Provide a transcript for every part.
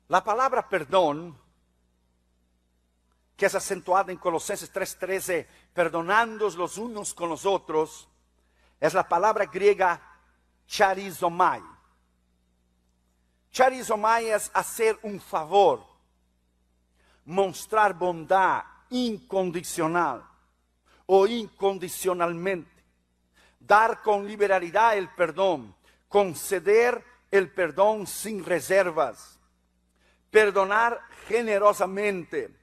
La palabra perdón, que es acentuada en Colosenses 3:13, perdonándoos los unos con los otros, es la palabra griega charizomai. Charizomai es hacer un favor, mostrar bondad incondicional o incondicionalmente, dar con liberalidad el perdón, conceder el perdón sin reservas, perdonar generosamente.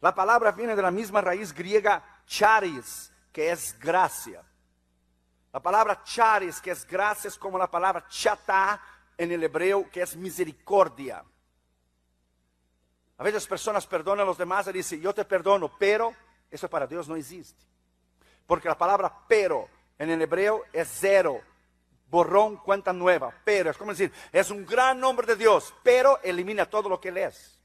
La palabra viene de la misma raíz griega charis, que es gracia. La palabra charis, que es gracia, es como la palabra chata en el hebreo, que es misericordia. A veces personas perdonan a los demás y dicen, yo te perdono, pero eso para Dios no existe. Porque la palabra pero en el hebreo es cero, borrón, cuenta nueva. Pero es como decir, es un gran nombre de Dios, pero elimina todo lo que Él es.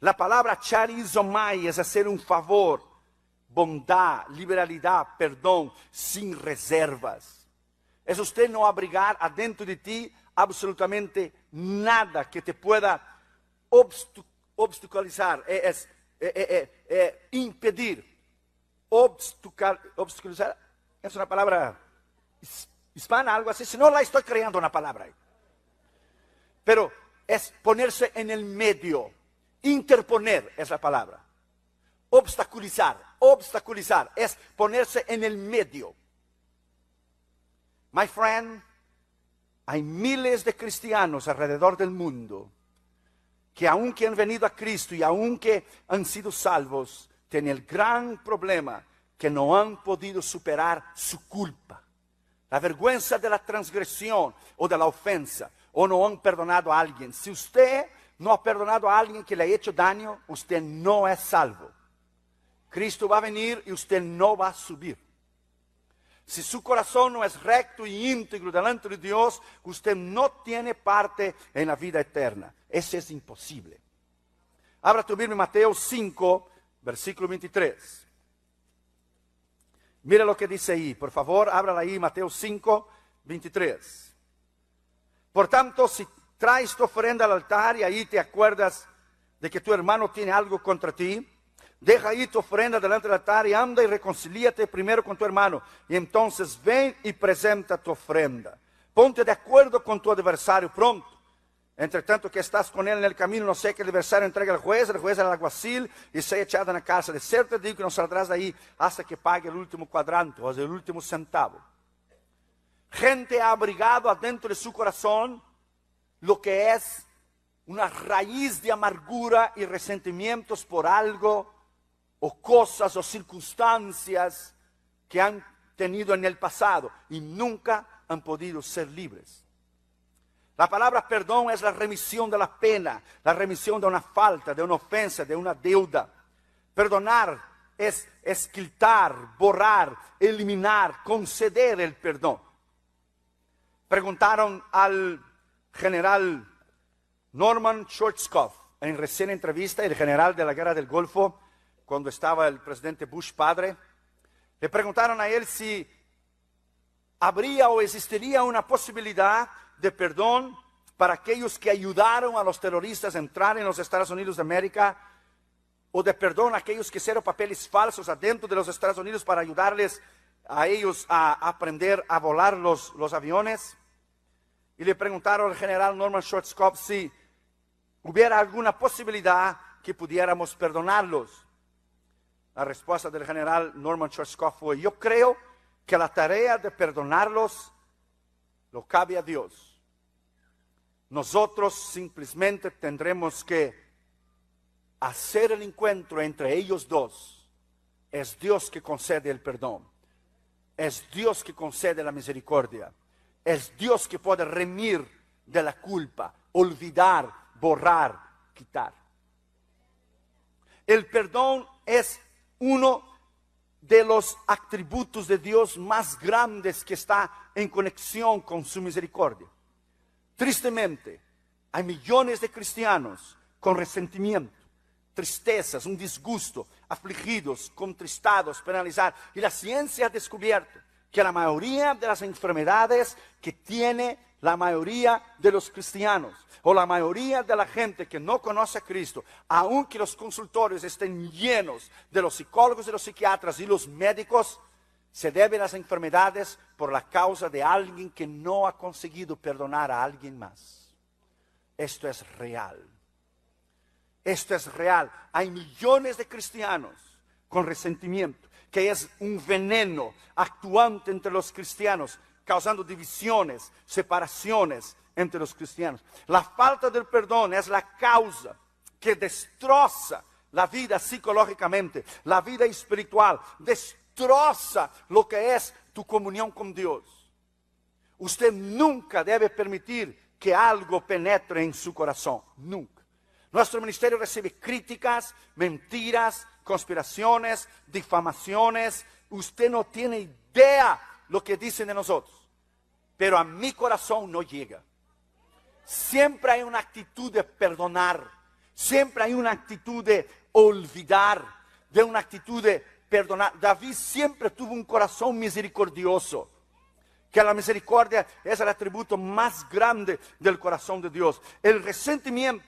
La palabra charizomai es hacer un favor, bondad, liberalidad, perdón, sin reservas. Es usted no abrigar adentro de ti absolutamente nada que te pueda obstaculizar, impedir. Obstaculizar es una palabra hispana, algo así. Si no, la estoy creando una palabra ahí. Pero es ponerse en el medio. Interponer es la palabra. Obstaculizar es ponerse en el medio. My friend, hay miles de cristianos alrededor del mundo que aunque han venido a Cristo y aunque han sido salvos, tienen el gran problema que no han podido superar su culpa, la vergüenza de la transgresión o de la ofensa, o no han perdonado a alguien. Si usted no ha perdonado a alguien que le ha hecho daño, usted no es salvo. Cristo va a venir y usted no va a subir. Si su corazón no es recto y íntegro delante de Dios, usted no tiene parte en la vida eterna. Eso es imposible. Abra tu Biblia en Mateo 5, versículo 23. Mira lo que dice ahí, por favor, ábrala ahí, Mateo 5, 23. Por tanto, si traes tu ofrenda al altar y ahí te acuerdas de que tu hermano tiene algo contra ti, deja ahí tu ofrenda delante del altar y anda y reconcíliate primero con tu hermano. Y entonces ven y presenta tu ofrenda. Ponte de acuerdo con tu adversario pronto. Entre tanto que estás con él en el camino, no sé que el adversario entregue al juez al alguacil y sea echado en la cárcel. De cierto te digo que no saldrás de ahí hasta que pague el último cuadrante o el último centavo. Gente ha abrigado adentro de su corazón lo que es una raíz de amargura y resentimientos por algo o cosas o circunstancias que han tenido en el pasado y nunca han podido ser libres. La palabra perdón es la remisión de la pena, la remisión de una falta, de una ofensa, de una deuda. Perdonar es quitar, borrar, eliminar, conceder el perdón. Preguntaron al general Norman Schwarzkopf en recién entrevista, el general de la guerra del Golfo, cuando estaba el presidente Bush padre, le preguntaron a él si habría o existiría una posibilidad de perdón para aquellos que ayudaron a los terroristas a entrar en los Estados Unidos de América, o de perdón a aquellos que hicieron papeles falsos adentro de los Estados Unidos para ayudarles a ellos a aprender a volar los aviones. Y le preguntaron al general Norman Schwarzkopf si hubiera alguna posibilidad que pudiéramos perdonarlos. La respuesta del general Norman Schwarzkopf fue: yo creo que la tarea de perdonarlos lo cabe a Dios. Nosotros simplemente tendremos que hacer el encuentro entre ellos dos. Es Dios que concede el perdón. Es Dios que concede la misericordia. Es Dios que puede remir de la culpa, olvidar, borrar, quitar. El perdón es uno de los atributos de Dios más grandes que está en conexión con su misericordia. Tristemente, hay millones de cristianos con resentimiento, tristezas, un disgusto, afligidos, contristados, penalizados. Y la ciencia ha descubierto que la mayoría de las enfermedades que tiene la mayoría de los cristianos o la mayoría de la gente que no conoce a Cristo, aunque los consultorios estén llenos de los psicólogos y los psiquiatras y los médicos, se deben las enfermedades por la causa de alguien que no ha conseguido perdonar a alguien más. Esto es real. Esto es real. Hay millones de cristianos con resentimiento, que es un veneno actuante entre los cristianos, causando divisiones, separaciones entre los cristianos. La falta del perdón es la causa que destroza la vida psicológicamente, la vida espiritual, destroza lo que es tu comunión con Dios. Usted nunca debe permitir que algo penetre en su corazón, nunca. Nuestro ministerio recibe críticas, mentiras, conspiraciones, difamaciones. Usted no tiene idea lo que dicen de nosotros, pero a mi corazón no llega. Siempre hay una actitud de perdonar, siempre hay una actitud de olvidar, de una actitud de perdonar. David siempre tuvo un corazón misericordioso, que la misericordia es el atributo más grande del corazón de Dios. El resentimiento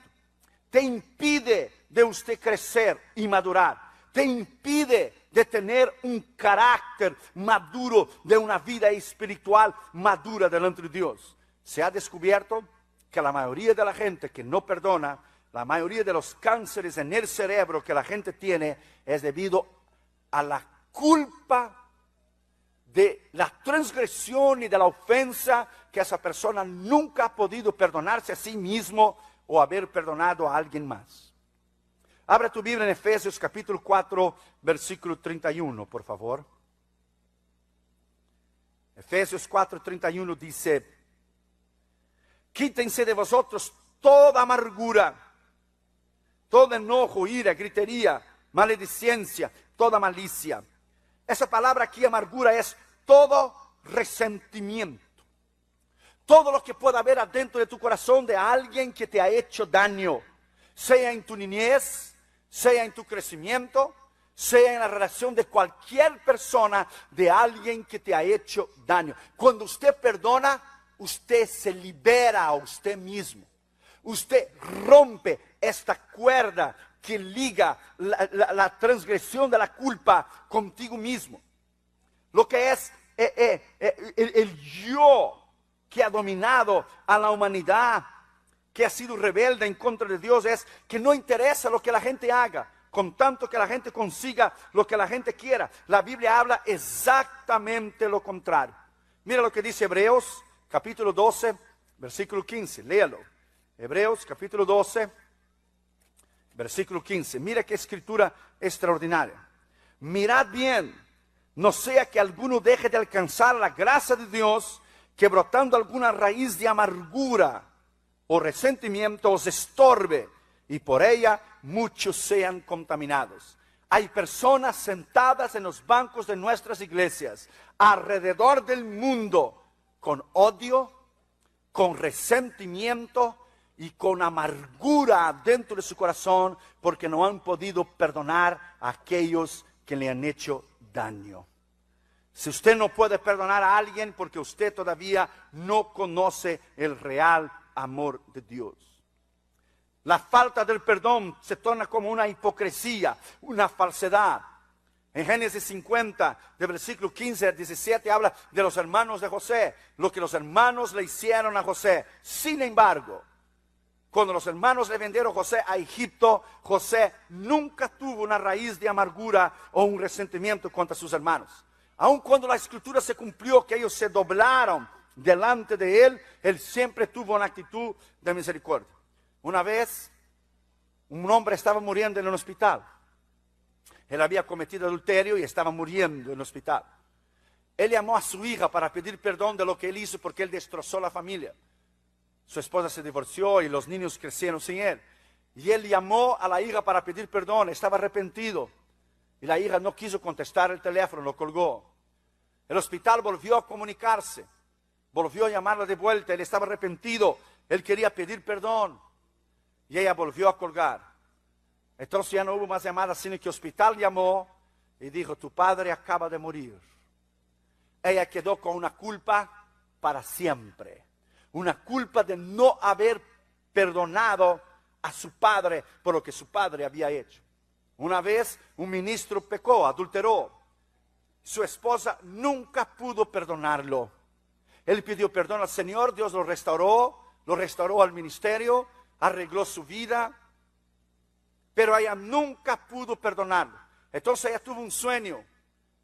te impide de usted crecer y madurar, te impide de tener un carácter maduro, de una vida espiritual madura delante de Dios. Se ha descubierto que la mayoría de la gente que no perdona, la mayoría de los cánceres en el cerebro que la gente tiene, es debido a la culpa de la transgresión y de la ofensa que esa persona nunca ha podido perdonarse a sí mismo o haber perdonado a alguien más. Abra tu Biblia en Efesios capítulo 4, versículo 31, por favor. Efesios 4, 31 dice: quítense de vosotros toda amargura, todo enojo, ira, gritería, maledicencia, toda malicia. Esa palabra aquí, amargura, es todo resentimiento. Todo lo que pueda haber adentro de tu corazón de alguien que te ha hecho daño, sea en tu niñez, sea en tu crecimiento, sea en la relación de cualquier persona, de alguien que te ha hecho daño. Cuando usted perdona, usted se libera a usted mismo. Usted rompe esta cuerda que liga la transgresión de la culpa contigo mismo. Lo que es el yo que ha dominado a la humanidad, que ha sido rebelde en contra de Dios, es que no interesa lo que la gente haga, con tanto que la gente consiga lo que la gente quiera. La Biblia habla exactamente lo contrario. Mira lo que dice Hebreos capítulo 12, versículo 15, léalo. Hebreos capítulo 12, versículo 15. Mira qué escritura extraordinaria. Mirad bien, no sea que alguno deje de alcanzar la gracia de Dios, que brotando alguna raíz de amargura o resentimiento os estorbe, y por ella muchos sean contaminados. Hay personas sentadas en los bancos de nuestras iglesias, alrededor del mundo, con odio, con resentimiento y con amargura dentro de su corazón, porque no han podido perdonar a aquellos que le han hecho daño. Si usted no puede perdonar a alguien, porque usted todavía no conoce el real amor de Dios. La falta del perdón se torna como una hipocresía, una falsedad. En Génesis 50, de versículo 15 al 17, habla de los hermanos de José, lo que los hermanos le hicieron a José. Sin embargo, cuando los hermanos le vendieron a José a Egipto, José nunca tuvo una raíz de amargura o un resentimiento contra sus hermanos. Aun cuando la escritura se cumplió, que ellos se doblaron delante de él, él siempre tuvo una actitud de misericordia. Una vez, un hombre estaba muriendo en el hospital. Él había cometido adulterio y estaba muriendo en el hospital. Él llamó a su hija para pedir perdón de lo que él hizo, porque él destrozó la familia. Su esposa se divorció y los niños crecieron sin él. Y él llamó a la hija para pedir perdón, estaba arrepentido. Y la hija no quiso contestar el teléfono, lo colgó. El hospital volvió a comunicarse, volvió a llamarla de vuelta, él estaba arrepentido, él quería pedir perdón. Y ella volvió a colgar. Entonces ya no hubo más llamadas, sino que el hospital llamó y dijo: tu padre acaba de morir. Ella quedó con una culpa para siempre. Una culpa de no haber perdonado a su padre por lo que su padre había hecho. Una vez un ministro pecó, adulteró. Su esposa nunca pudo perdonarlo. Él pidió perdón al Señor, Dios lo restauró al ministerio, arregló su vida, pero ella nunca pudo perdonarlo. Entonces ella tuvo un sueño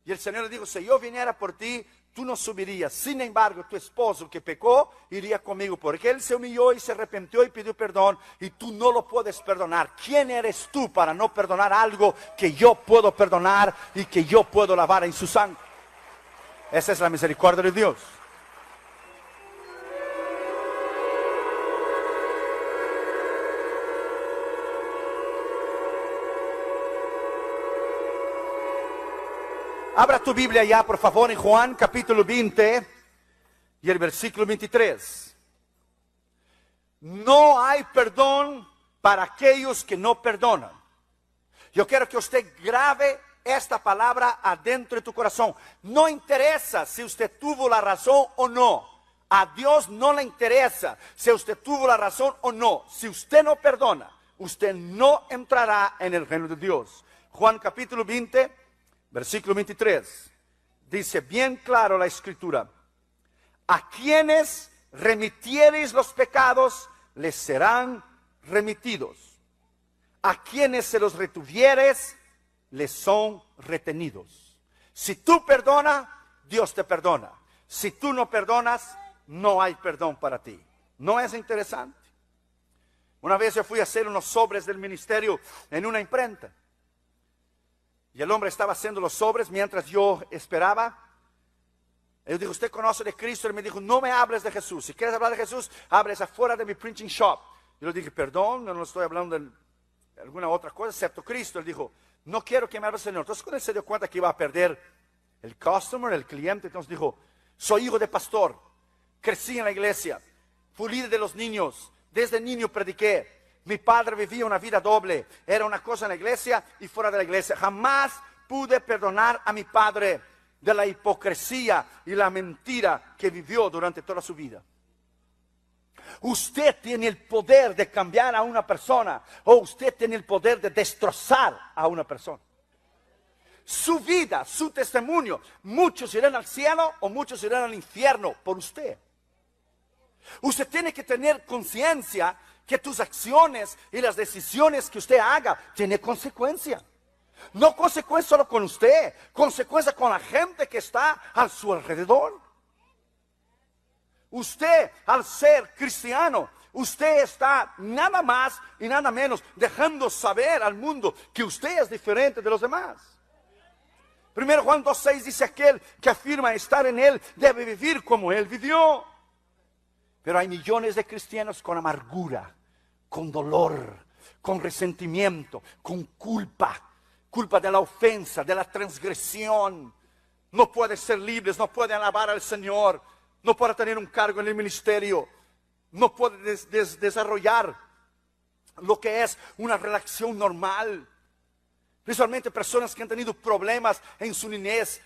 y el Señor le dijo: si yo viniera por ti, tú no subirías. Sin embargo, tu esposo que pecó iría conmigo, porque él se humilló y se arrepintió y pidió perdón, y tú no lo puedes perdonar. ¿Quién eres tú para no perdonar algo que yo puedo perdonar y que yo puedo lavar en su sangre? Esa es la misericordia de Dios. Abra tu Biblia ya, por favor, en Juan capítulo 20 y el versículo 23. No hay perdón para aquellos que no perdonan. Yo quiero que usted grabe esta palabra adentro de tu corazón. No interesa si usted tuvo la razón o no. A Dios no le interesa si usted tuvo la razón o no. Si usted no perdona, usted no entrará en el reino de Dios. Juan capítulo 20. Versículo 23, dice bien claro la escritura: a quienes remitiereis los pecados, les serán remitidos. A quienes se los retuvieres, les son retenidos. Si tú perdonas, Dios te perdona. Si tú no perdonas, no hay perdón para ti. ¿No es interesante? Una vez yo fui a hacer unos sobres del ministerio en una imprenta. Y el hombre estaba haciendo los sobres mientras yo esperaba. Él dijo: ¿usted conoce de Cristo? Él me dijo: no me hables de Jesús. Si quieres hablar de Jesús, hables afuera de mi printing shop. Yo le dije: perdón, no estoy hablando de alguna otra cosa excepto Cristo. Él dijo: no quiero que me hable el Señor. Entonces cuando él se dio cuenta que iba a perder el customer, el cliente, entonces dijo: soy hijo de pastor, crecí en la iglesia, fui líder de los niños, desde niño prediqué. Mi padre vivía una vida doble. Era una cosa en la iglesia y fuera de la iglesia. Jamás pude perdonar a mi padre de la hipocresía y la mentira que vivió durante toda su vida. Usted tiene el poder de cambiar a una persona, o usted tiene el poder de destrozar a una persona. Su vida, su testimonio, muchos irán al cielo o muchos irán al infierno por usted. Usted tiene que tener conciencia que tus acciones y las decisiones que usted haga tienen consecuencia. No consecuencia solo con usted, consecuencia con la gente que está a su alrededor. Usted, al ser cristiano, usted está nada más y nada menos dejando saber al mundo que usted es diferente de los demás. 1 Juan 2:6 dice: aquel que afirma estar en él debe vivir como él vivió. Pero hay millones de cristianos con amargura, con dolor, con resentimiento, con culpa de la ofensa, de la transgresión. No pueden ser libres, no pueden alabar al Señor, no pueden tener un cargo en el ministerio, no pueden desarrollar lo que es una relación normal. Principalmente personas que han tenido problemas en su niñez.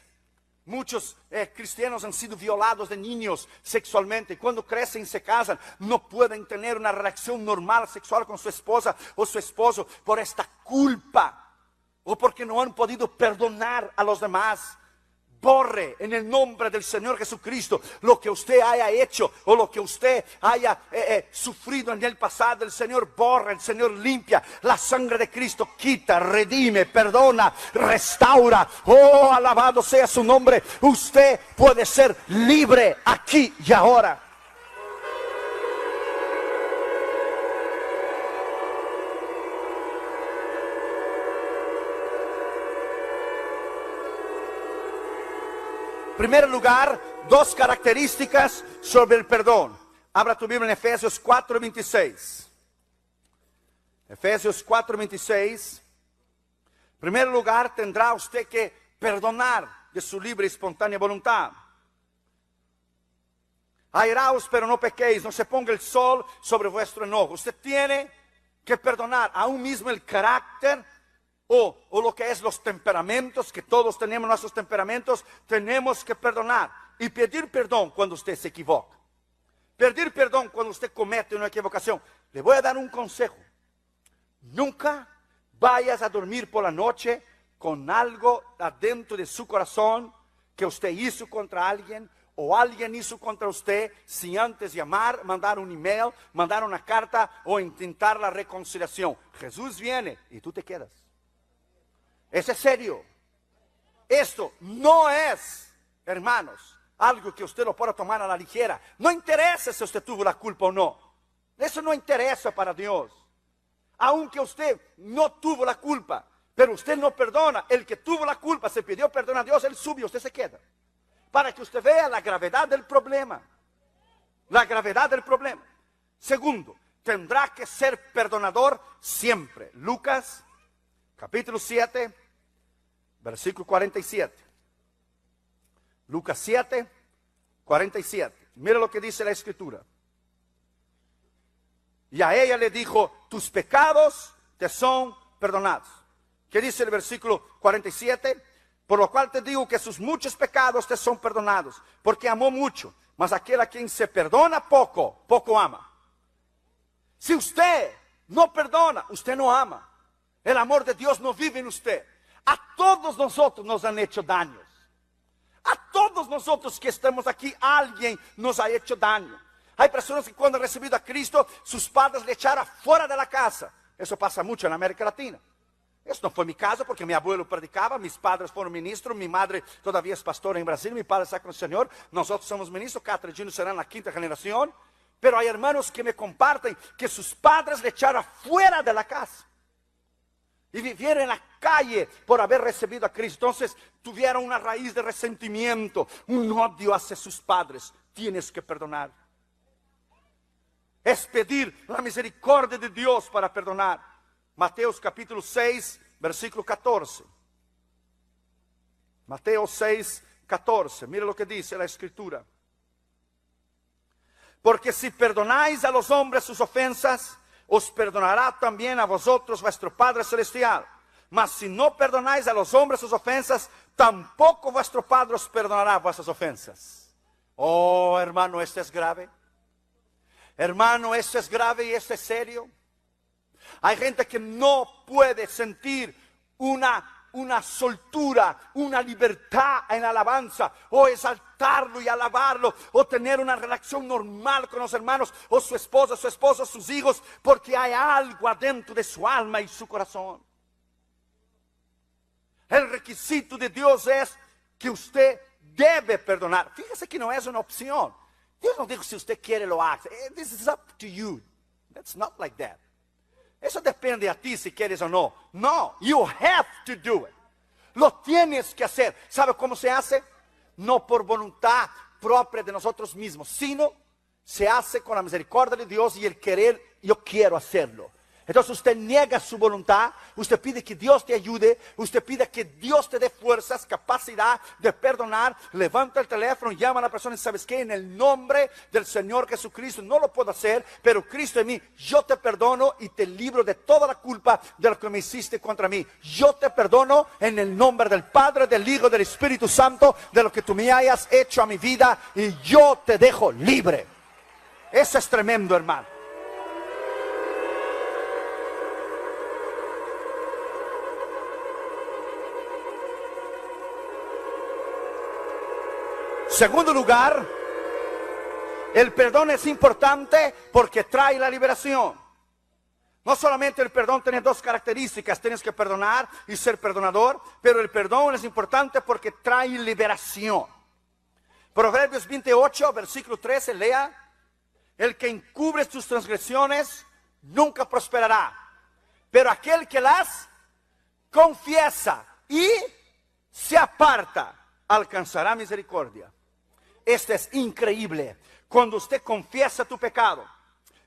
Muchos cristianos han sido violados de niños sexualmente. Cuando crecen y se casan, no pueden tener una relación normal sexual con su esposa o su esposo por esta culpa, o porque no han podido perdonar a los demás. Borre en el nombre del Señor Jesucristo lo que usted haya hecho o lo que usted haya sufrido en el pasado. El Señor borra, el Señor limpia. La sangre de Cristo quita, redime, perdona, restaura. Oh, alabado sea su nombre. Usted puede ser libre aquí y ahora. En primer lugar, dos características sobre el perdón. Abra tu Biblia en Efesios 4:26. Efesios 4:26. En primer lugar, tendrá usted que perdonar de su libre y espontánea voluntad. Airaos, pero no pequéis, no se ponga el sol sobre vuestro enojo. Usted tiene que perdonar aún mismo el carácter o lo que es los temperamentos, que todos tenemos nuestros temperamentos. Tenemos que perdonar y pedir perdón cuando usted se equivoca. Pedir perdón cuando usted comete una equivocación. Le voy a dar un consejo. Nunca vayas a dormir por la noche con algo adentro de su corazón que usted hizo contra alguien o alguien hizo contra usted, sin antes llamar, mandar un email, mandar una carta o intentar la reconciliación. Jesús viene y tú te quedas. Eso es serio. Esto no es, hermanos, algo que usted lo pueda tomar a la ligera. No interesa si usted tuvo la culpa o no. Eso no interesa para Dios. Aunque usted no tuvo la culpa, pero usted no perdona, el que tuvo la culpa se pidió perdón a Dios, él sube, usted se queda. Para que usted vea la gravedad del problema. La gravedad del problema. Segundo, tendrá que ser perdonador siempre. Lucas, capítulo 7, versículo 47. Lucas 7, 47. Mira lo que dice la Escritura. Y a ella le dijo, tus pecados te son perdonados. ¿Qué dice el versículo 47? Por lo cual te digo que sus muchos pecados te son perdonados, porque amó mucho, mas aquel a quien se perdona poco, poco ama. Si usted no perdona, usted no ama. El amor de Dios no vive en usted. A todos nosotros nos han hecho daños. A todos nosotros que estamos aquí, alguien nos ha hecho daño. Hay personas que cuando han recibido a Cristo, sus padres le echaron fuera de la casa. Eso pasa mucho en América Latina. Eso no fue mi caso porque mi abuelo predicaba, mis padres fueron ministros, mi madre todavía es pastora en Brasil, mi padre está con el Señor, nosotros somos ministros, Catherine Junior será en la 5ª generación. Pero hay hermanos que me comparten que sus padres le echaron fuera de la casa. Y vivieron en la calle por haber recibido a Cristo. Entonces tuvieron una raíz de resentimiento, un odio hacia sus padres. Tienes que perdonar. Es pedir la misericordia de Dios para perdonar. Mateo capítulo 6, versículo 14. Mateo 6, 14. Mira lo que dice la Escritura. Porque si perdonáis a los hombres sus ofensas, os perdonará también a vosotros vuestro Padre Celestial. Mas si no perdonáis a los hombres sus ofensas, tampoco vuestro Padre os perdonará vuestras ofensas. Oh, hermano, esto es grave. Hermano, esto es grave y esto es serio. Hay gente que no puede sentir una soltura, una libertad en alabanza, o exaltarlo y alabarlo, o tener una relación normal con los hermanos, o su esposa, su esposo, sus hijos, porque hay algo adentro de su alma y su corazón. El requisito de Dios es que usted debe perdonar. Fíjese que no es una opción. Dios no dijo si usted quiere lo haga. This is up to you. That's not like that. Eso depende de ti si quieres o no. No, you have to do it. Lo tienes que hacer. ¿Sabe cómo se hace? No por voluntad propia de nosotros mismos, sino se hace con la misericordia de Dios y el querer, yo quiero hacerlo. Entonces usted niega su voluntad, usted pide que Dios te ayude, usted pide que Dios te dé fuerzas, capacidad de perdonar, levanta el teléfono, llama a la persona y ¿sabes qué? En el nombre del Señor Jesucristo, no lo puedo hacer, pero Cristo en mí, yo te perdono y te libro de toda la culpa de lo que me hiciste contra mí. Yo te perdono en el nombre del Padre, del Hijo, del Espíritu Santo, de lo que tú me hayas hecho a mi vida y yo te dejo libre. Eso es tremendo, hermano. Segundo lugar, el perdón es importante porque trae la liberación. No solamente el perdón tiene dos características, tienes que perdonar y ser perdonador, pero el perdón es importante porque trae liberación. Proverbios 28, versículo 13, lea. El que encubre tus transgresiones nunca prosperará, pero aquel que las confiesa y se aparta alcanzará misericordia. Esto es increíble. Cuando usted confiesa tu pecado,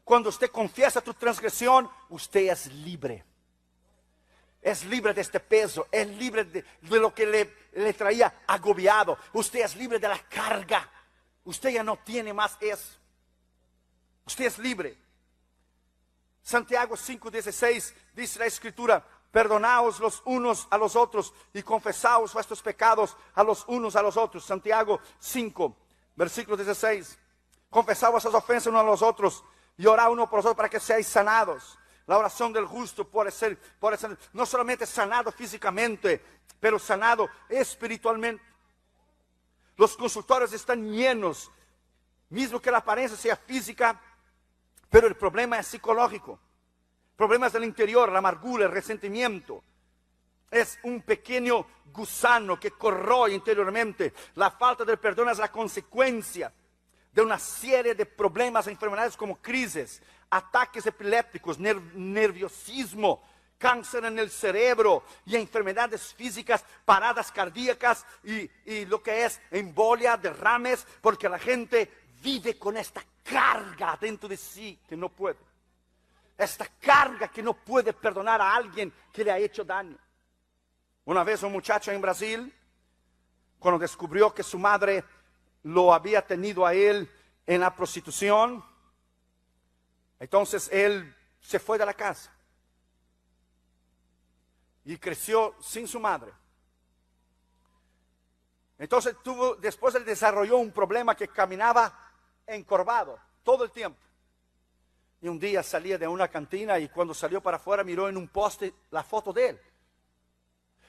cuando usted confiesa tu transgresión, usted es libre. Es libre de este peso, es libre de lo que le traía agobiado. Usted es libre de la carga. Usted ya no tiene más eso. Usted es libre. Santiago 5:16 dice la Escritura: perdonaos los unos a los otros y confesaos vuestros pecados a los unos a los otros. Santiago 5, versículo 16. Confesad vuestras ofensas unos a los otros y orad uno por los otros para que seáis sanados. La oración del justo puede ser no solamente sanado físicamente, pero sanado espiritualmente. Los consultorios están llenos, mismo que la apariencia sea física, pero el problema es psicológico. Problemas del interior, la amargura, el resentimiento. Es un pequeño gusano que corroe interiormente. La falta de perdón es la consecuencia de una serie de problemas e enfermedades como crisis, ataques epilépticos, nerviosismo, cáncer en el cerebro y enfermedades físicas, paradas cardíacas y lo que es embolia, derrames, porque la gente vive con esta carga dentro de sí que no puede. Esta carga que no puede perdonar a alguien que le ha hecho daño. Una vez un muchacho en Brasil, cuando descubrió que su madre lo había tenido a él en la prostitución, entonces él se fue de la casa y creció sin su madre. Entonces después él desarrolló un problema que caminaba encorvado todo el tiempo. Y un día salía de una cantina y cuando salió para afuera miró en un poste la foto de él.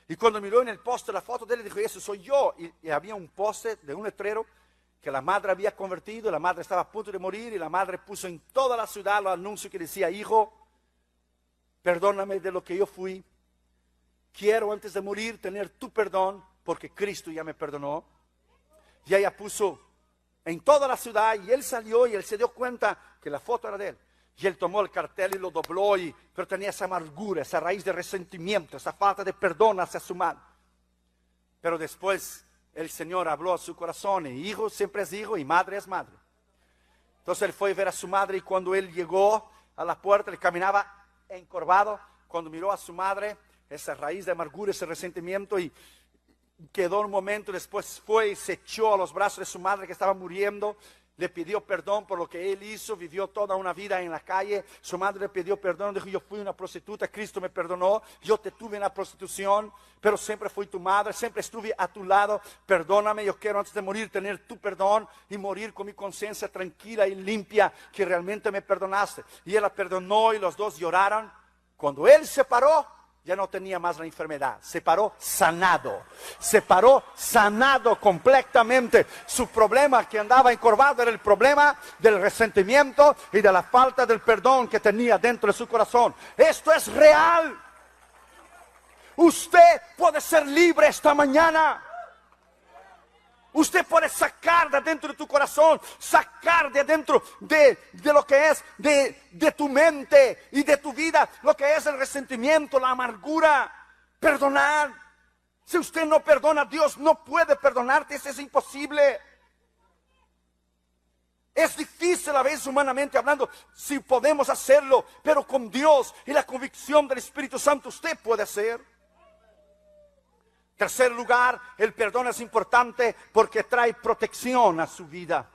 Y cuando miró en el poste la foto de él, dijo, ese soy yo. Y había un poste de un letrero que la madre había convertido, la madre estaba a punto de morir y la madre puso en toda la ciudad los anuncios que decía, hijo, perdóname de lo que yo fui. Quiero antes de morir tener tu perdón porque Cristo ya me perdonó. Y ella puso en toda la ciudad y él salió y él se dio cuenta que la foto era de él. Y él tomó el cartel y lo dobló, pero tenía esa amargura, esa raíz de resentimiento, esa falta de perdón hacia su madre. Pero después el Señor habló a su corazón, y hijo siempre es hijo y madre es madre. Entonces él fue a ver a su madre y cuando él llegó a la puerta, él caminaba encorvado. Cuando miró a su madre, esa raíz de amargura, ese resentimiento, y quedó un momento, después fue y se echó a los brazos de su madre que estaba muriendo. Le pidió perdón por lo que él hizo, vivió toda una vida en la calle. Su madre le pidió perdón, dijo, yo fui una prostituta, Cristo me perdonó, yo te tuve en la prostitución, pero siempre fui tu madre, siempre estuve a tu lado, perdóname, yo quiero antes de morir tener tu perdón y morir con mi conciencia tranquila y limpia, que realmente me perdonaste. Y él la perdonó y los dos lloraron. Cuando él se paró, ya no tenía más la enfermedad, se paró sanado completamente. Su problema que andaba encorvado era el problema del resentimiento y de la falta del perdón que tenía dentro de su corazón. Esto es real. Usted puede ser libre esta mañana. Usted puede sacar de adentro de tu corazón, sacar de adentro de lo que es de tu mente y de tu vida, lo que es el resentimiento, la amargura, perdonar. Si usted no perdona, Dios no puede perdonarte, eso es imposible. Es difícil a veces humanamente hablando, si podemos hacerlo, pero con Dios y la convicción del Espíritu Santo usted puede hacer. Tercer lugar, el perdón es importante porque trae protección a su vida.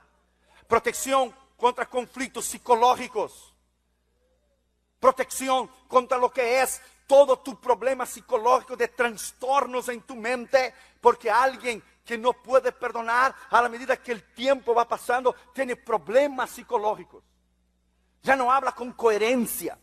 Protección contra conflictos psicológicos. Protección contra lo que es todo tu problema psicológico de trastornos en tu mente. Porque alguien que no puede perdonar, a la medida que el tiempo va pasando, tiene problemas psicológicos. Ya no habla con coherencia.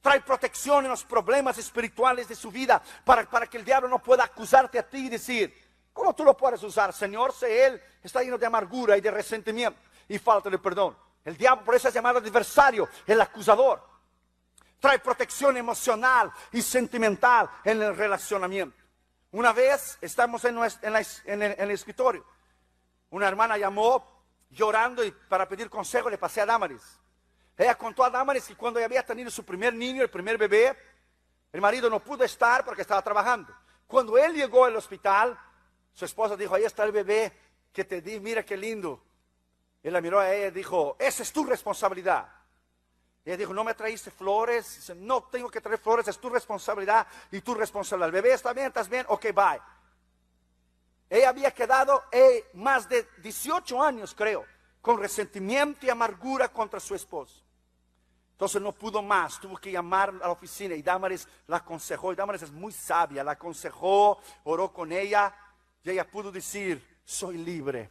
Trae protección en los problemas espirituales de su vida para que el diablo no pueda acusarte a ti y decir, ¿cómo tú lo puedes usar, Señor? Si él está lleno de amargura y de resentimiento y falta de perdón. El diablo por eso es llamado adversario, el acusador. Trae protección emocional y sentimental en el relacionamiento. Una vez estamos en el escritorio. Una hermana llamó llorando y para pedir consejo le pasé a Damaris. Ella contó a Damaris que cuando ella había tenido su primer niño, el primer bebé, el marido no pudo estar porque estaba trabajando. Cuando él llegó al hospital, su esposa dijo, ahí está el bebé que te di, mira qué lindo. Él la miró a ella y dijo, esa es tu responsabilidad. Ella dijo, ¿no me traíste flores? Dice, no tengo que traer flores, es tu responsabilidad y tu responsabilidad. El bebé está bien, ¿estás bien? Ok, bye. Ella había quedado más de 18 años, creo, con resentimiento y amargura contra su esposo. Entonces no pudo más, tuvo que llamar a la oficina y Damaris la aconsejó. Y Damaris es muy sabia, la aconsejó, oró con ella y ella pudo decir, soy libre.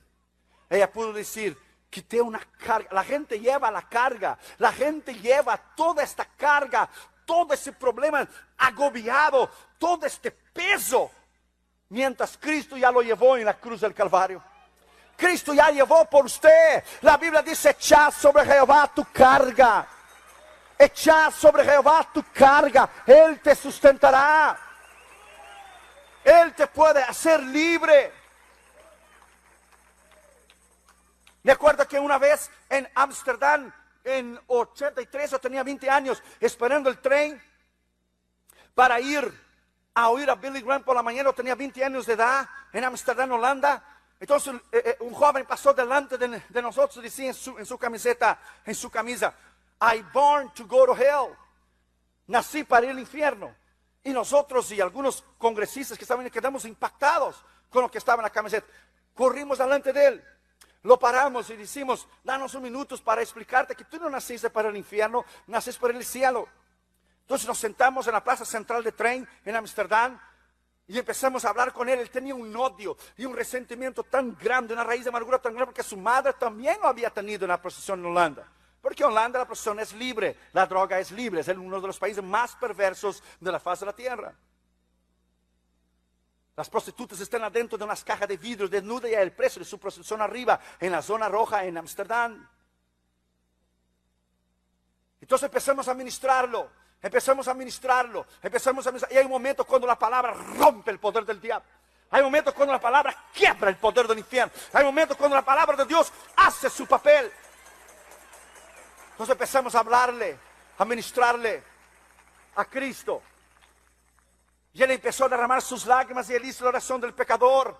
Ella pudo decir, quité una carga. La gente lleva la carga, la gente lleva toda esta carga, todo ese problema agobiado, todo este peso, mientras Cristo ya lo llevó en la cruz del Calvario. Cristo ya llevó por usted. La Biblia dice: echa sobre Jehová tu carga. Echa sobre Jehová tu carga. Él te sustentará. Él te puede hacer libre. Me acuerdo que una vez en Ámsterdam, en 83, yo tenía 20 años, esperando el tren para ir a oír a Billy Graham por la mañana. Yo tenía 20 años de edad en Ámsterdam, Holanda. Entonces un joven pasó delante de nosotros y decía en su camiseta, en su camisa: I born to go to hell. Nací para ir al infierno. Y nosotros y algunos congresistas que estaban, quedamos impactados con lo que estaba en la camiseta. Corrimos delante de él, lo paramos y decimos: danos un minuto para explicarte que tú no naciste para el infierno, naciste para el cielo. Entonces nos sentamos en la plaza central de tren en Ámsterdam y empezamos a hablar con él. Él tenía un odio y un resentimiento tan grande, una raíz de amargura tan grande, porque su madre también lo había tenido en la procesión en Holanda. Porque en Holanda la procesión es libre, la droga es libre, es uno de los países más perversos de la faz de la tierra. Las prostitutas están adentro de unas cajas de vidrio, desnudas, y el precio de su prostitución arriba, en la zona roja en Ámsterdam. Entonces empezamos a ministrarlo, y hay un momento cuando la palabra rompe el poder del diablo. Hay momentos cuando la palabra quiebra el poder del infierno. Hay momentos cuando la palabra de Dios hace su papel. Entonces empezamos a hablarle, a ministrarle a Cristo. Y él empezó a derramar sus lágrimas y él hizo la oración del pecador.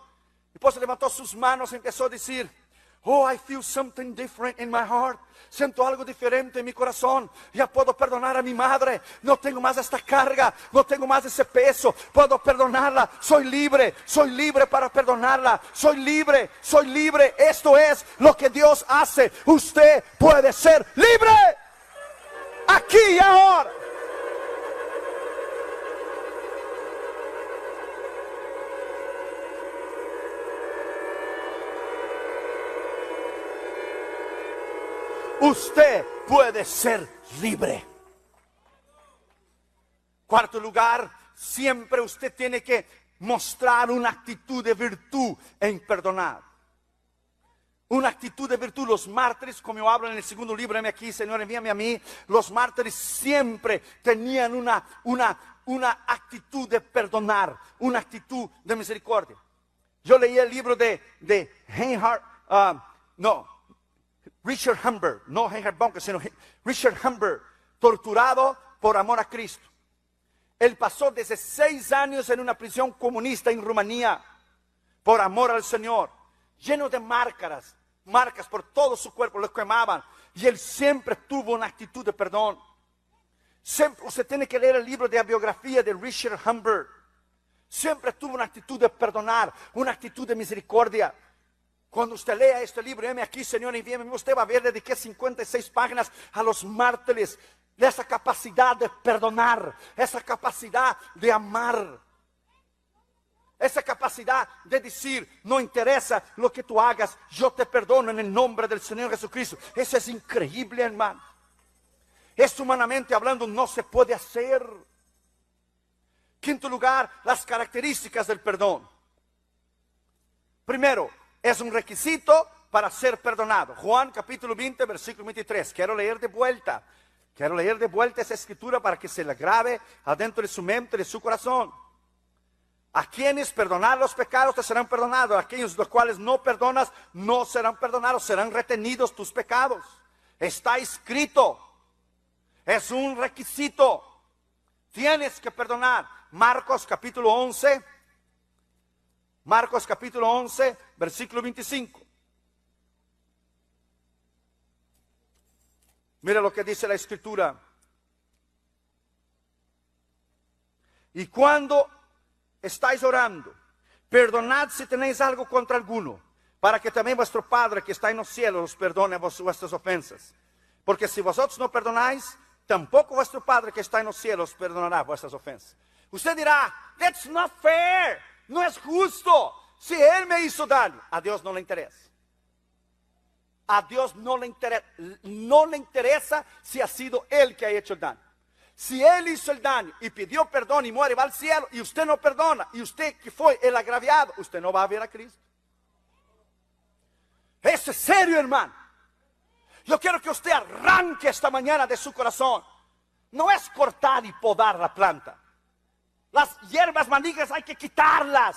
Después levantó sus manos y empezó a decir: oh, I feel something different in my heart. Siento algo diferente en mi corazón. Ya puedo perdonar a mi madre. No tengo más esta carga. No tengo más ese peso. Puedo perdonarla. Soy libre para perdonarla. Soy libre. Esto es lo que Dios hace. Usted puede ser libre. Aquí y ahora. Usted puede ser libre. Cuarto lugar, siempre usted tiene que mostrar una actitud de virtud en perdonar. Una actitud de virtud. Los mártires, como yo hablo en el segundo libro, heme aquí, Señor, envíame a mí. Los mártires siempre tenían una actitud de perdonar, una actitud de misericordia. Yo leí el libro de Richard Humber, no Reinhard Bonnke, sino Richard Humber, torturado por amor a Cristo. Él pasó 16 años en una prisión comunista en Rumanía por amor al Señor, lleno de marcas por todo su cuerpo, lo quemaban. Y él siempre tuvo una actitud de perdón. Siempre, usted tiene que leer el libro de la biografía de Richard Humber. Siempre tuvo una actitud de perdonar, una actitud de misericordia. Cuando usted lea este libro, heme aquí, Señor, envíame, usted va a ver, dediqué 56 páginas a los mártires, de esa capacidad de perdonar, esa capacidad de amar, esa capacidad de decir: no interesa lo que tú hagas, yo te perdono en el nombre del Señor Jesucristo. Eso es increíble, hermano. Esto, humanamente hablando, no se puede hacer. Quinto lugar, las características del perdón. Primero, es un requisito para ser perdonado. Juan capítulo 20, versículo 23. Quiero leer de vuelta esa escritura para que se la grabe adentro de su mente, de su corazón. A quienes perdonar los pecados te serán perdonados. A aquellos los cuales no perdonas no serán perdonados. Serán retenidos tus pecados. Está escrito. Es un requisito. Tienes que perdonar. Marcos capítulo 11. Marcos capítulo 11, versículo 25. Mira lo que dice la escritura. Y cuando estáis orando, perdonad si tenéis algo contra alguno, para que también vuestro Padre que está en los cielos os perdone vuestras ofensas. Porque si vosotros no perdonáis, tampoco vuestro Padre que está en los cielos os perdonará vuestras ofensas. Usted dirá: that's not fair. No es justo. Si Él me hizo daño, a Dios no le interesa. A Dios no le interesa si ha sido Él que ha hecho el daño. Si Él hizo el daño y pidió perdón y muere, va al cielo, y usted no perdona, y usted que fue el agraviado, usted no va a ver a Cristo. Eso es serio, hermano. Yo quiero que usted arranque esta mañana de su corazón. No es cortar y podar la planta. Las hierbas malignas hay que quitarlas.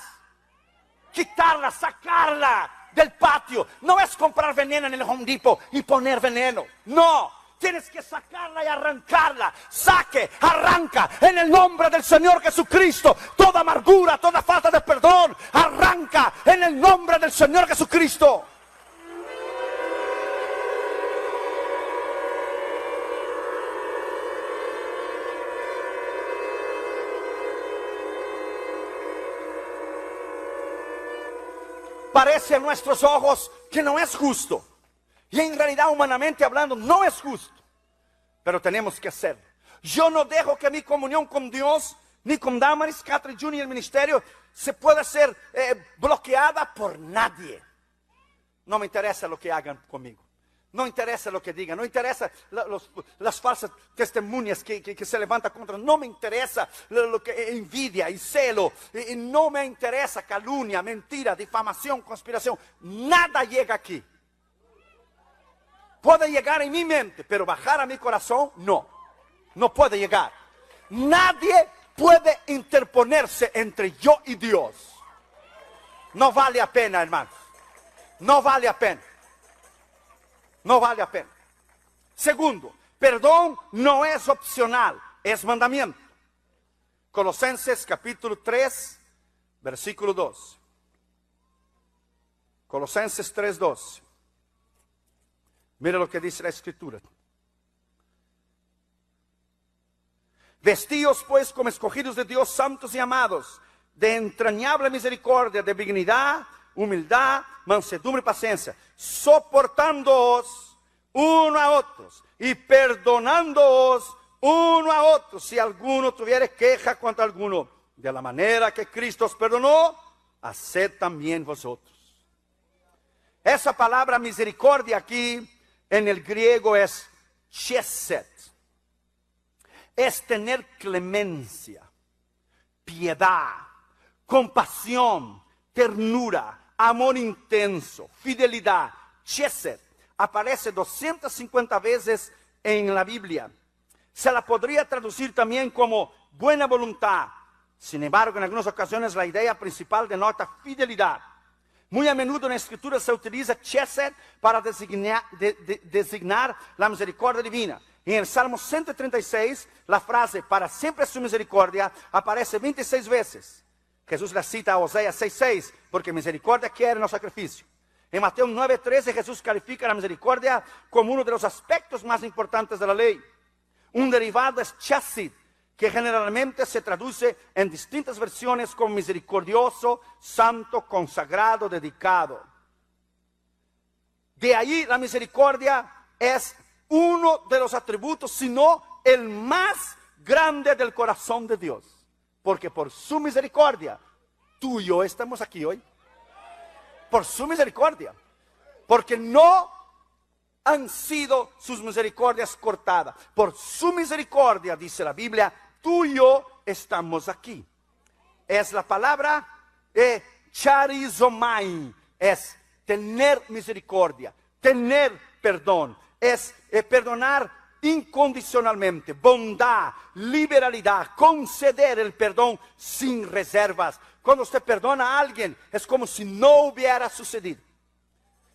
Quitarlas, sacarlas del patio. No es comprar veneno en el Home Depot y poner veneno. No, tienes que sacarla y arrancarla. Saque, arranca en el nombre del Señor Jesucristo. Toda amargura, toda falta de perdón, arranca en el nombre del Señor Jesucristo. Parece a nuestros ojos que no es justo. Y en realidad, humanamente hablando, no es justo. Pero tenemos que hacerlo. Yo no dejo que mi comunión con Dios, ni con Damaris, Catherine Jr. y el ministerio, se pueda ser bloqueada por nadie. No me interesa lo que hagan conmigo. No interesa lo que digan, no interesa las falsas testimonias que se levantan contra. No me interesa lo que envidia y celo. Y no me interesa calumnia, mentira, difamación, conspiración. Nada llega aquí. Puede llegar en mi mente, pero bajar a mi corazón, no. No puede llegar. Nadie puede interponerse entre yo y Dios. No vale la pena, hermanos. No vale la pena. No vale la pena. Segundo, perdón no es opcional, es mandamiento. Colosenses capítulo 3, versículo 2. Colosenses 3, 2. Mira lo que dice la Escritura. Vestíos pues como escogidos de Dios, santos y amados, de entrañable misericordia, de benignidad, humildad, mansedumbre y paciencia, soportándoos uno a otros y perdonándoos uno a otros si alguno tuviere queja contra alguno. De la manera que Cristo os perdonó, haced también vosotros. Esa palabra misericordia aquí en el griego es chesed. Es tener clemencia, piedad, compasión, ternura, amor intenso, fidelidad. Chesed aparece 250 veces en la Biblia. Se la podría traducir también como buena voluntad. Sin embargo, en algunas ocasiones la idea principal denota fidelidad. Muy a menudo en la Escritura se utiliza chesed para designar la misericordia divina. En el Salmo 136, la frase para siempre su misericordia aparece 26 veces. Jesús la cita a Oseas 6:6, porque misericordia quiere no sacrificio. En Mateo 9:13, Jesús califica la misericordia como uno de los aspectos más importantes de la ley. Un derivado es chesed, que generalmente se traduce en distintas versiones como misericordioso, santo, consagrado, dedicado. De ahí la misericordia es uno de los atributos, sino el más grande del corazón de Dios. Porque por su misericordia, tú y yo estamos aquí hoy. Por su misericordia. Porque no han sido sus misericordias cortadas. Por su misericordia, dice la Biblia, tú y yo estamos aquí. Es la palabra charizomai. Es tener misericordia, tener perdón. Es perdonar incondicionalmente, bondad, liberalidad, conceder el perdón sin reservas. Cuando usted perdona a alguien, es como si no hubiera sucedido.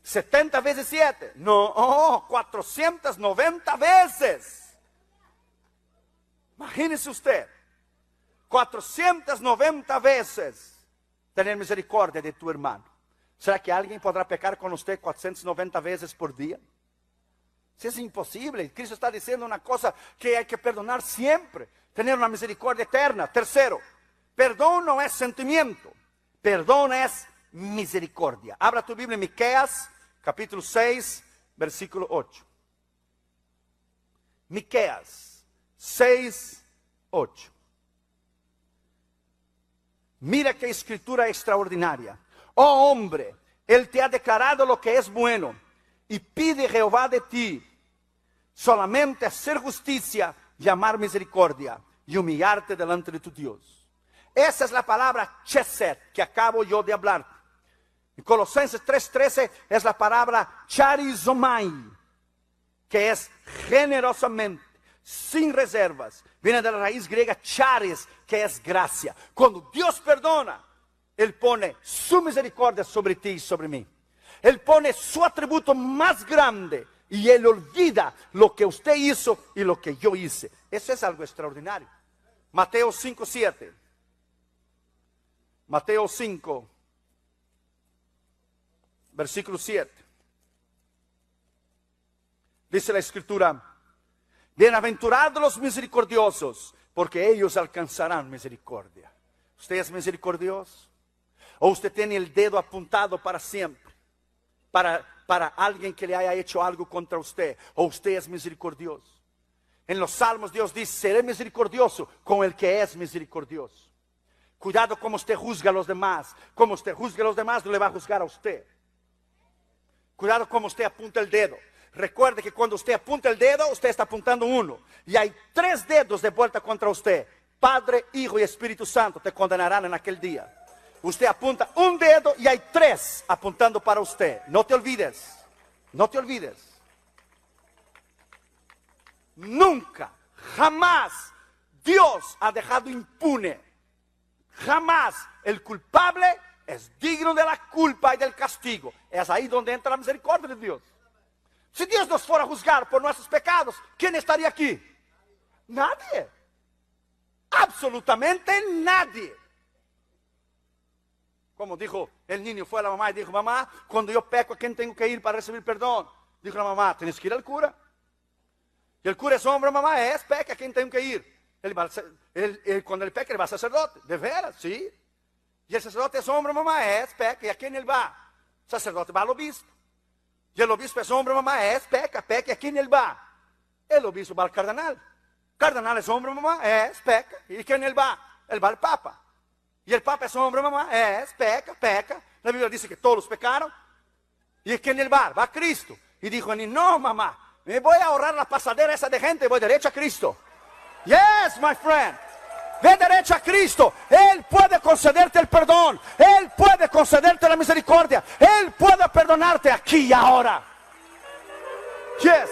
70 veces 7, no, 490 veces. Imagínese usted, 490 veces tener misericordia de tu hermano. ¿Será que alguien podrá pecar con usted 490 veces por día? Si es imposible. Cristo está diciendo una cosa que hay que perdonar siempre, tener una misericordia eterna. Tercero, perdón no es sentimiento, perdón es misericordia. Abra tu Biblia en Miqueas, capítulo 6, versículo 8. Miqueas 6, 8. Mira qué escritura extraordinaria. Oh hombre, Él te ha declarado lo que es bueno, y pide Jehová de ti solamente hacer justicia y amar misericordia y humillarte delante de tu Dios. Esa es la palabra chesed que acabo yo de hablar. En Colosenses 3:13 es la palabra charizomai, que es generosamente, sin reservas. Viene de la raíz griega charis, que es gracia. Cuando Dios perdona, Él pone su misericordia sobre ti y sobre mí. Él pone su atributo más grande y Él olvida lo que usted hizo y lo que yo hice. Eso es algo extraordinario. Mateo 5:7. Mateo 5, versículo 7. Dice la Escritura: bienaventurados los misericordiosos, porque ellos alcanzarán misericordia. ¿Usted es misericordioso? ¿O usted tiene el dedo apuntado para siempre? Para alguien que le haya hecho algo contra usted. ¿O usted es misericordioso? En los Salmos Dios dice: seré misericordioso con el que es misericordioso. Cuidado como usted juzga a los demás. Como usted juzga a los demás, no le va a juzgar a usted. Cuidado como usted apunta el dedo. Recuerde que cuando usted apunta el dedo, usted está apuntando uno. Y hay 3 dedos de vuelta contra usted. Padre, Hijo y Espíritu Santo te condenarán en aquel día. Usted apunta un dedo y hay 3 apuntando para usted. No te olvides. No te olvides. Nunca, jamás Dios ha dejado impune. Jamás el culpable es digno de la culpa y del castigo. Es ahí donde entra la misericordia de Dios. Si Dios nos fuera a juzgar por nuestros pecados, ¿quién estaría aquí? Nadie. Absolutamente nadie. Como dijo el niño, fue a la mamá y dijo: mamá, cuando yo peco, ¿a quién tengo que ir para recibir perdón? Dijo la mamá: tienes que ir al cura. Y el cura es hombre, mamá, peca, ¿a quién tengo que ir? Cuando él peca, él va al sacerdote. De veras, sí. Y el sacerdote es hombre, mamá, peca, ¿y a quién él va? El sacerdote va al obispo. Y el obispo es hombre, mamá, peca, ¿y a quién él va? El obispo va al cardenal. Cardenal es hombre, mamá, peca, ¿y a quién él va? Él va al papa. Y el papa es hombre, mamá, peca. La Biblia dice que todos pecaron. ¿Y a quién él va? Va a Cristo. Y dijo: no, mamá, me voy a ahorrar la pasadera esa de gente y voy derecho a Cristo. Yes, my friend. Ve derecho a Cristo. Él puede concederte el perdón. Él puede concederte la misericordia. Él puede perdonarte aquí y ahora. Yes.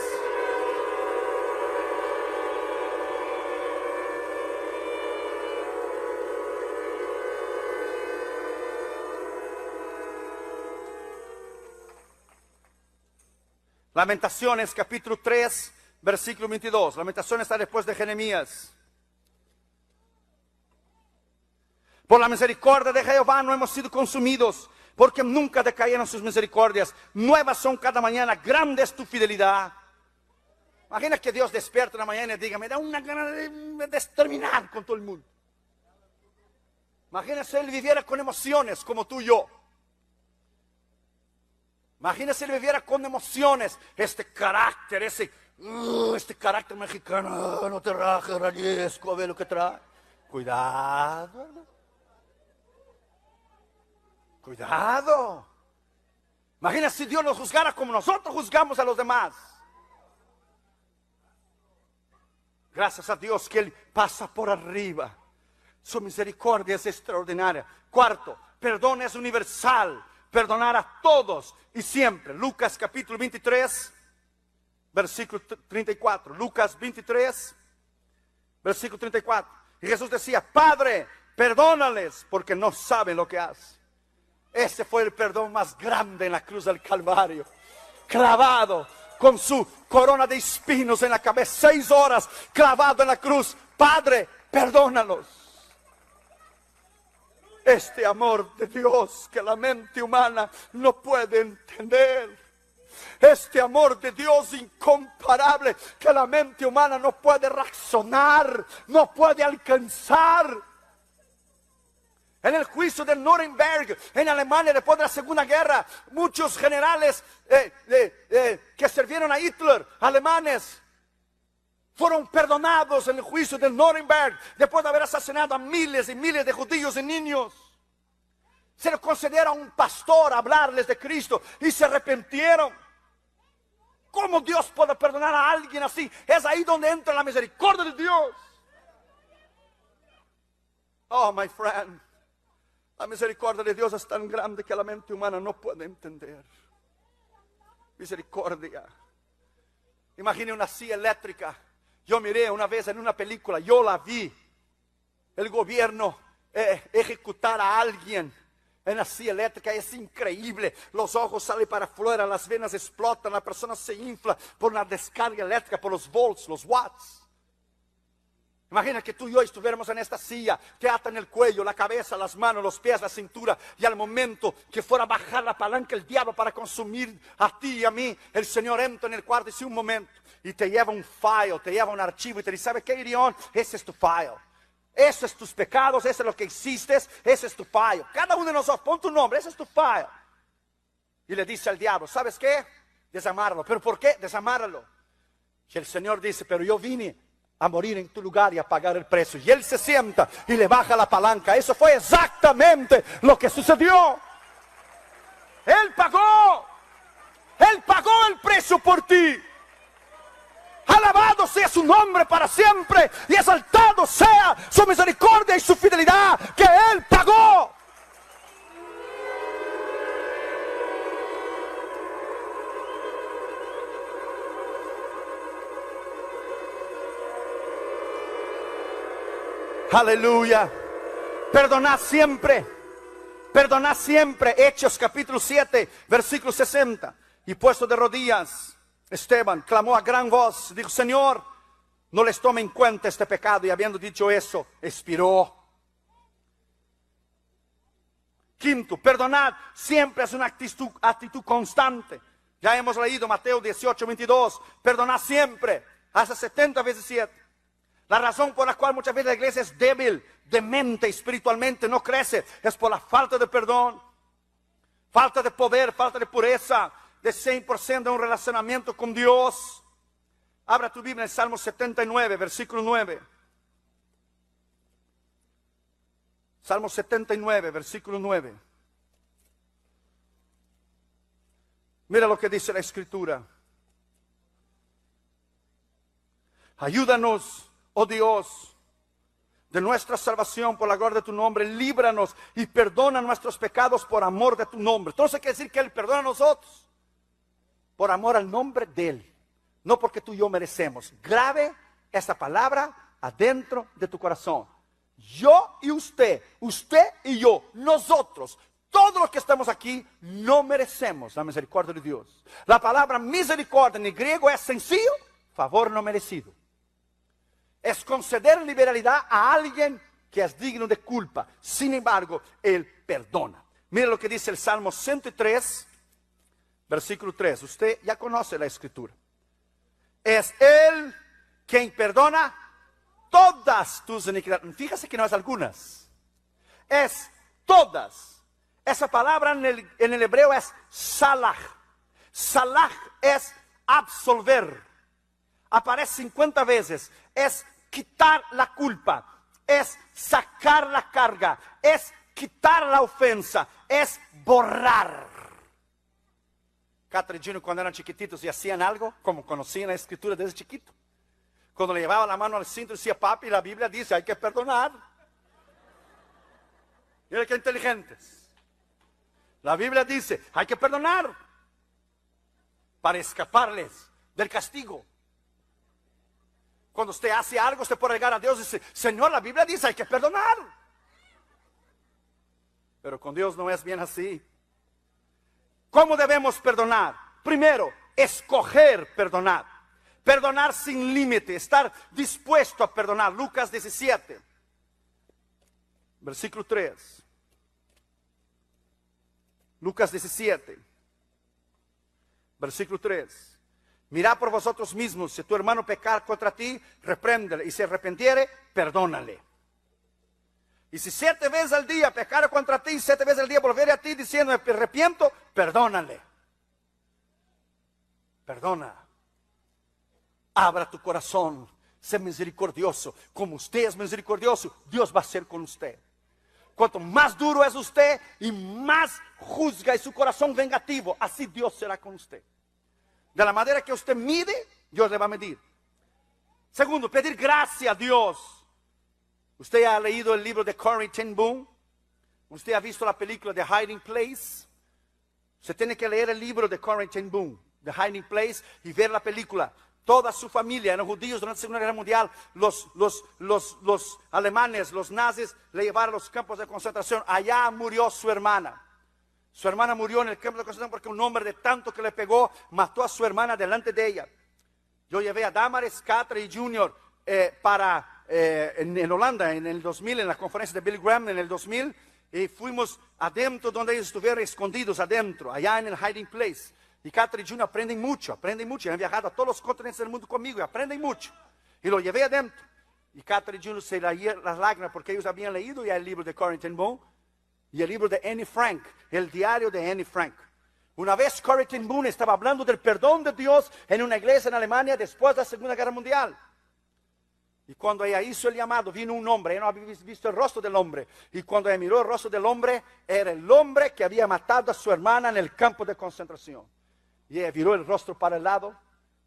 Lamentaciones capítulo 3, versículo 22. Lamentaciones está después de Jeremías. Por la misericordia de Jehová no hemos sido consumidos, porque nunca decayeron sus misericordias. Nuevas son cada mañana, grande es tu fidelidad. Imagina que Dios despierta una mañana y diga: me da una gana de exterminar con todo el mundo. Imagínese él viviera con emociones como tú y yo. Imagínese él viviera con emociones, este carácter carácter mexicano. No te rajes, rayesco, a ver lo que trae. Cuidado. Cuidado. Imagínese si Dios nos juzgara como nosotros juzgamos a los demás. Gracias a Dios que Él pasa por arriba. Su misericordia es extraordinaria. Cuarto, perdón es universal. Perdonar a todos y siempre. Lucas capítulo 23, versículo 34. Lucas 23, versículo 34. Y Jesús decía: Padre, perdónales porque no saben lo que hacen. Ese fue el perdón más grande en la cruz del Calvario. Clavado con su corona de espinos en la cabeza, 6 horas clavado en la cruz. Padre, perdónalos. Este amor de Dios que la mente humana no puede entender. Este amor de Dios incomparable que la mente humana no puede razonar, no puede alcanzar. En el juicio de Nuremberg, en Alemania, después de la Segunda Guerra, muchos generales que sirvieron a Hitler, alemanes, fueron perdonados en el juicio de Nuremberg, después de haber asesinado a miles y miles de judíos y niños. Se les concedieron a un pastor hablarles de Cristo y se arrepintieron. ¿Cómo Dios puede perdonar a alguien así? Es ahí donde entra la misericordia de Dios. Oh, my friend, la misericordia de Dios es tan grande que la mente humana no puede entender. Misericordia. Imagine una silla eléctrica. Yo miré una vez en una película, yo la vi. El gobierno ejecutar a alguien en la silla eléctrica. Es increíble. Los ojos salen para afuera, las venas explotan, la persona se infla por una descarga eléctrica, por los volts, los watts. Imagina que tú y yo estuviéramos en esta silla, te atan el cuello, la cabeza, las manos, los pies, la cintura, y al momento que fuera a bajar la palanca el diablo para consumir a ti y a mí, el Señor entra en el cuarto y dice un momento, y te lleva un file, te lleva un archivo y te dice, ¿sabe qué, Irión? Ese es tu file. Eso es tus pecados, eso es lo que hiciste, ese es tu file. Cada uno de nosotros, pon tu nombre, ese es tu file. Y le dice al diablo, ¿sabes qué? Desamáralo. ¿Pero por qué? Desamáralo. Y el Señor dice, pero yo vine a morir en tu lugar y a pagar el precio. Y él se sienta y le baja la palanca. Eso fue exactamente lo que sucedió. Él pagó el precio por ti. Alabado sea su nombre para siempre y exaltado sea su misericordia y su fidelidad que él pagó. Aleluya. Perdonad siempre. Perdonad siempre. Hechos capítulo 7, versículo 60. Y puesto de rodillas, Esteban clamó a gran voz. Dijo, Señor, no les tome en cuenta este pecado. Y habiendo dicho eso, expiró. Quinto, perdonad siempre es una actitud constante. Ya hemos leído Mateo 18, 22. Perdonad siempre. Hasta 70 veces 7. La razón por la cual muchas veces la iglesia es débil, demente espiritualmente, no crece, es por la falta de perdón, falta de poder, falta de pureza, de 100% de un relacionamiento con Dios. Abra tu Biblia en Salmo 79, versículo 9. Salmo 79, versículo 9. Mira lo que dice la Escritura. Ayúdanos, oh Dios, de nuestra salvación por la gloria de tu nombre, líbranos y perdona nuestros pecados por amor de tu nombre. Entonces quiere decir que Él perdona a nosotros por amor al nombre de Él, no porque tú y yo merecemos. Grave esta palabra adentro de tu corazón. Yo y usted y yo, nosotros, todos los que estamos aquí, no merecemos la misericordia de Dios. La palabra misericordia en el griego es sencillo, favor no merecido. Es conceder liberalidad a alguien que es digno de culpa. Sin embargo, Él perdona. Mira lo que dice el Salmo 103, versículo 3. Usted ya conoce la Escritura. Es Él quien perdona todas tus iniquidades. Fíjese que no es algunas. Es todas. Esa palabra en el hebreo es salah. Salah es absolver. Aparece 50 veces. Es quitar la culpa, es sacar la carga, es quitar la ofensa, es borrar. Catra y Gino cuando eran chiquititos y hacían algo, como conocían la Escritura desde chiquito. Cuando le llevaba la mano al cinto decía, papi, la Biblia dice, hay que perdonar. Mira qué inteligentes. La Biblia dice, hay que perdonar para escaparles del castigo. Cuando usted hace algo, usted puede llegar a Dios y dice, Señor, la Biblia dice, hay que perdonar. Pero con Dios no es bien así. ¿Cómo debemos perdonar? Primero, escoger perdonar. Perdonar sin límite, estar dispuesto a perdonar. Lucas 17, versículo 3. Lucas 17, versículo 3. Mirad por vosotros mismos, si tu hermano pecar contra ti, repréndele, y si arrepentiere, perdónale. Y si 7 veces al día pecare contra ti, 7 veces al día volviere a ti diciendo, me arrepiento, perdónale. Perdona. Abra tu corazón, sé misericordioso. Como usted es misericordioso, Dios va a ser con usted. Cuanto más duro es usted y más juzga y su corazón vengativo, así Dios será con usted. De la manera que usted mide, Dios le va a medir. Segundo, pedir gracia a Dios. Usted ha leído el libro de Corrie ten Boom. Usted ha visto la película de Hiding Place. Usted tiene que leer el libro de Corrie ten Boom, The Hiding Place, y ver la película. Toda su familia eran judíos durante la Segunda Guerra Mundial. Los alemanes, los nazis, le llevaron a los campos de concentración. Allá murió su hermana. Su hermana murió en el campo de concentración porque un hombre de tanto que le pegó, mató a su hermana delante de ella. Yo llevé a Damaris Catre Jr. En Holanda en el 2000, en la conferencia de Billy Graham en el 2000. Y fuimos adentro donde ellos estuvieron escondidos adentro, allá en el Hiding Place. Y Catre Jr. aprenden mucho. Han viajado a todos los continentes del mundo conmigo y aprenden mucho. Y lo llevé adentro. Y Catre Jr. se leía las lágrimas porque ellos habían leído ya el libro de Corrie ten Boom y el libro de Anne Frank, el diario de Anne Frank. Una vez Corrie ten Boom estaba hablando del perdón de Dios en una iglesia en Alemania después de la Segunda Guerra Mundial. Y cuando ella hizo el llamado, vino un hombre. Ella no había visto el rostro del hombre. Y cuando ella miró el rostro del hombre, era el hombre que había matado a su hermana en el campo de concentración. Y ella viró el rostro para el lado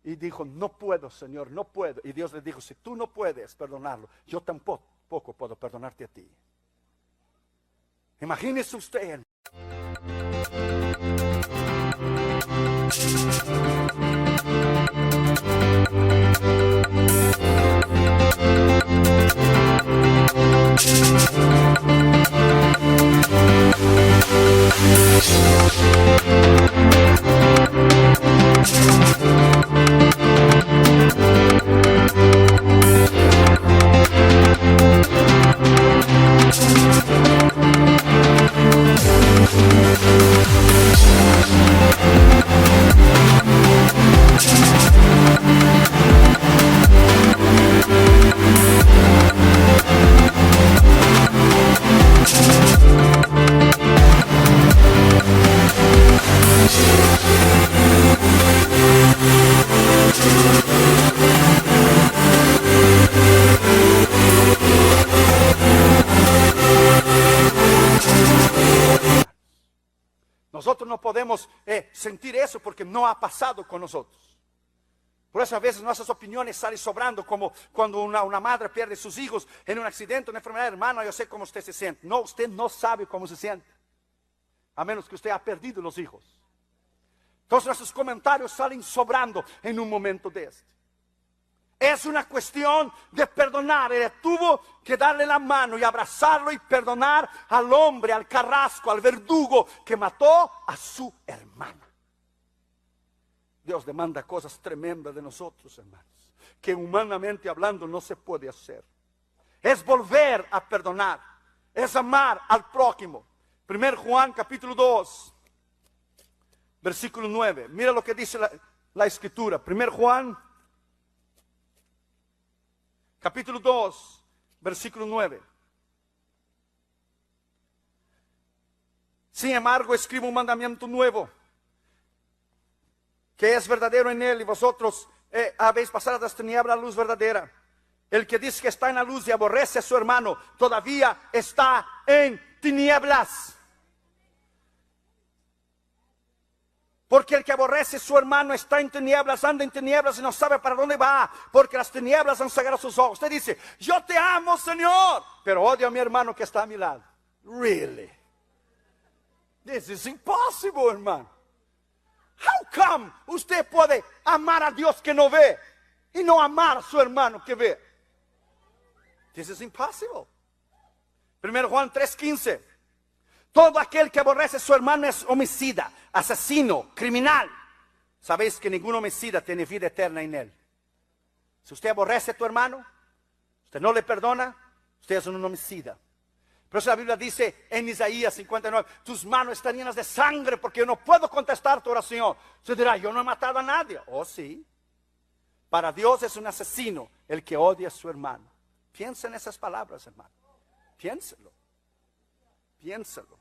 y dijo, no puedo, Señor, no puedo. Y Dios le dijo, si tú no puedes perdonarlo, yo tampoco puedo perdonarte a ti. Imagínese usted. Nosotros no podemos sentir eso porque no ha pasado con nosotros. Por eso a veces nuestras opiniones salen sobrando, como cuando una madre pierde sus hijos en un accidente, una enfermedad. Hermano, yo sé cómo usted se siente. No, usted no sabe cómo se siente, a menos que usted ha perdido los hijos. Entonces nuestros comentarios salen sobrando en un momento de este. Es una cuestión de perdonar. Ella tuvo que darle la mano y abrazarlo y perdonar al hombre, al carrasco, al verdugo que mató a su hermana. Dios demanda cosas tremendas de nosotros, hermanos, que humanamente hablando no se puede hacer. Es volver a perdonar, es amar al prójimo. 1 Juan capítulo 2, versículo 9. Mira lo que dice la escritura. 1 Juan capítulo 2, versículo 9. Sin embargo, escribo un mandamiento nuevo, que es verdadero en él, y vosotros habéis pasado de las tinieblas a la luz verdadera. El que dice que está en la luz y aborrece a su hermano, todavía está en tinieblas. Porque el que aborrece a su hermano está en tinieblas, anda en tinieblas y no sabe para dónde va, porque las tinieblas han cegado sus ojos. Usted dice, yo te amo, Señor, pero odio a mi hermano que está a mi lado. Really? This is impossible, hermano. How come usted puede amar a Dios que no ve y no amar a su hermano que ve? This is impossible. 1 Juan 3:15. Todo aquel que aborrece a su hermano es homicida, asesino, criminal. Sabéis que ningún homicida tiene vida eterna en él. Si usted aborrece a tu hermano, usted no le perdona, usted es un homicida. Por eso la Biblia dice en Isaías 59, tus manos están llenas de sangre porque yo no puedo contestar tu oración. Usted dirá, yo no he matado a nadie. Oh, sí. Para Dios es un asesino el que odia a su hermano. Piensa en esas palabras, hermano. Piénselo. Piénsalo.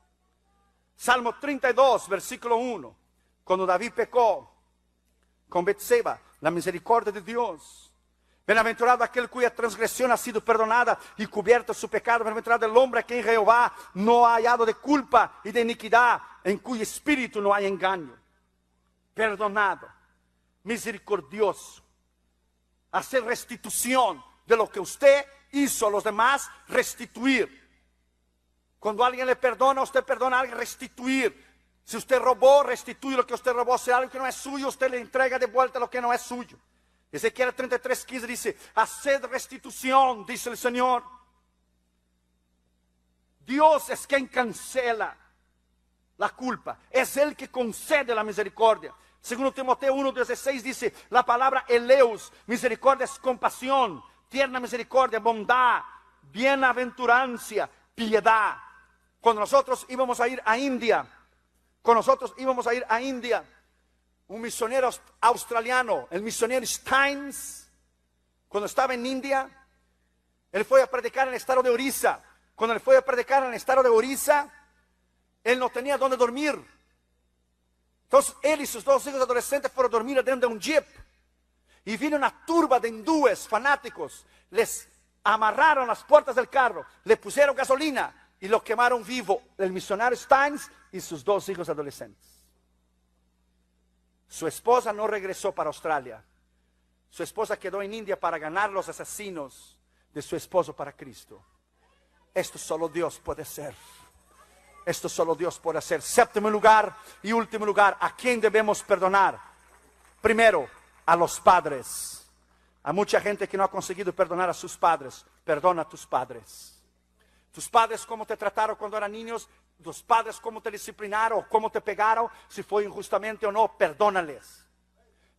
Salmo 32, versículo 1. Cuando David pecó con Betseba, la misericordia de Dios. Bienaventurado aquel cuya transgresión ha sido perdonada y cubierto su pecado. Bienaventurado el hombre que en Jehová no ha hallado de culpa y de iniquidad, en cuyo espíritu no hay engaño. Perdonado. misericordioso. Hacer restitución de lo que usted hizo a los demás, restituir. Cuando alguien le perdona, usted perdona a alguien, restituir. Si usted robó, restituye lo que usted robó. Si algo que no es suyo, usted le entrega de vuelta lo que no es suyo. Ezequiel 33:15 dice, haced restitución, dice el Señor. Dios es quien cancela la culpa. Es Él que concede la misericordia. Segundo Timoteo 1:16 dice, la palabra eleus, misericordia es compasión, tierna misericordia, bondad, bienaventuranza, piedad. Cuando nosotros íbamos a ir a India, un misionero australiano, el misionero Steins, cuando estaba en India, él fue a predicar en el estado de Orissa. Cuando él fue a predicar en el estado de Orissa, él no tenía dónde dormir. Entonces él y sus 2 hijos adolescentes fueron a dormir dentro de un jeep. Y vino una turba de hindúes fanáticos. Les amarraron las puertas del carro, le pusieron gasolina y lo quemaron vivo, el misionario Steins y sus 2 hijos adolescentes. Su esposa no regresó para Australia. Su esposa quedó en India para ganar los asesinos de su esposo para Cristo. Esto solo Dios puede hacer. Esto solo Dios puede hacer. Séptimo lugar y último lugar, ¿a quién debemos perdonar? Primero, a los padres. Hay mucha gente que no ha conseguido perdonar a sus padres. Perdona a tus padres. Tus padres cómo te trataron cuando eran niños, tus padres cómo te disciplinaron o cómo te pegaron, si fue injustamente o no, perdónales.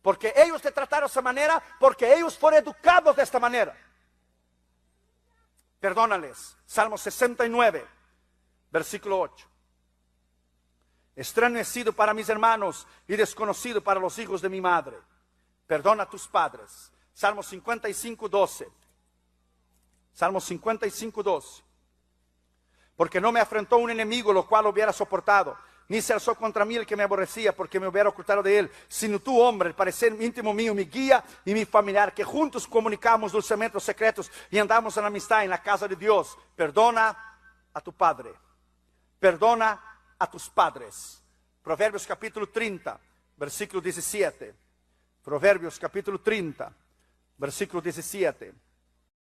Porque ellos te trataron de esa manera, porque ellos fueron educados de esta manera. Perdónales. Salmo 69, versículo 8. Extraño he sido para mis hermanos y desconocido para los hijos de mi madre. Perdona a tus padres. Salmo 55, 12. Salmo 55, 12. Porque no me afrentó un enemigo, lo cual hubiera soportado, ni se alzó contra mí el que me aborrecía, porque me hubiera ocultado de él, sino tú, hombre, el parecer íntimo mío, mi guía y mi familiar, que juntos comunicamos dulcemente los secretos y andamos en amistad en la casa de Dios. Perdona a tu padre, perdona a tus padres. Proverbios capítulo 30, versículo 17. Proverbios capítulo 30, versículo 17.